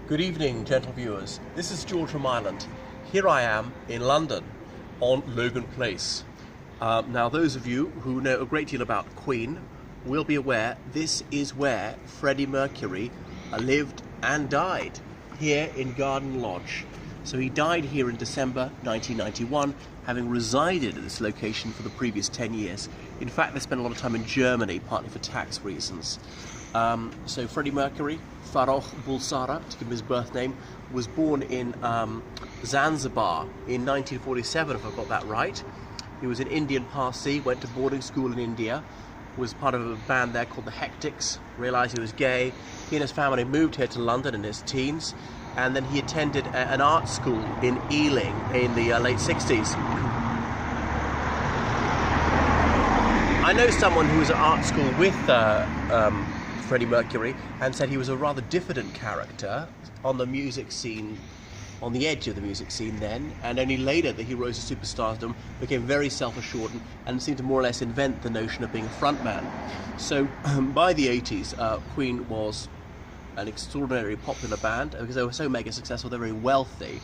Good evening, gentle viewers. This is George from Ireland. Here I am in London on Logan Place. Now, those of you who know a great deal about Queen will be aware this is where Freddie Mercury lived and died, here in Garden Lodge. So he died here in December 1991, having resided at this location for the previous 10 years. In fact, they spent a lot of time in Germany, partly for tax reasons. So Freddie Mercury, Farrokh Bulsara, to give him his birth name, was born in Zanzibar in 1947, if I've got that right. He was an Indian Parsi, went to boarding school in India, was part of a band there called the Hectics, realised he was gay. He and his family moved here to London in his teens, and then he attended an art school in Ealing in the late 60s. I know someone who was at art school with Freddie Mercury and said he was a rather diffident character on the music scene, on the edge of the music scene then, and only later that he rose to superstardom, became very self-assured and seemed to more or less invent the notion of being a frontman. So by the 80s, Queen was an extraordinarily popular band because they were so mega successful. They're very wealthy,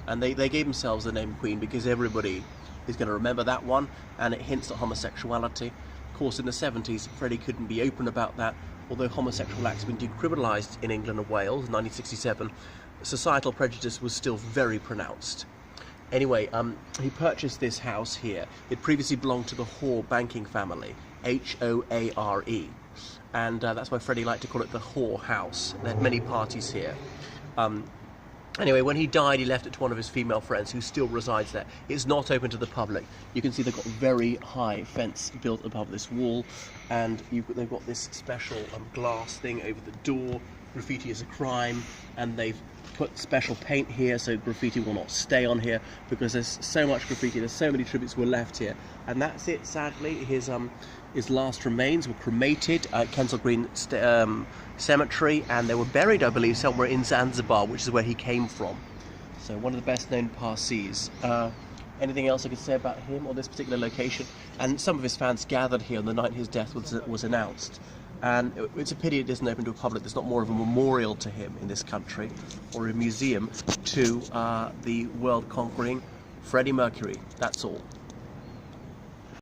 and they gave themselves the name Queen because everybody is going to remember that one, and it hints at homosexuality. Of course, in the 70s, Freddie couldn't be open about that, although homosexual acts had been decriminalised in England and Wales in 1967. Societal prejudice was still very pronounced. Anyway, he purchased this house here. It previously belonged to the Hoare banking family, H-O-A-R-E, and that's why Freddie liked to call it the Hoare House. They had many parties here. Anyway, when he died, he left it to one of his female friends who still resides there. It's not open to the public. You can see they've got a very high fence built above this wall, and they've got this special glass thing over the door. Graffiti is a crime, and they've put special paint here so graffiti will not stay on here, because there's so much graffiti, there's so many tributes were left here. And that's it, sadly. His last remains were cremated at Kensal Green Cemetery, and they were buried, I believe, somewhere in Zanzibar, which is where he came from. So one of the best known Parsis. Anything else I could say about him or this particular location? And some of his fans gathered here on the night his death was announced. And it's a pity it isn't open to the public. There's not more of a memorial to him in this country, or a museum to the world-conquering Freddie Mercury. That's all.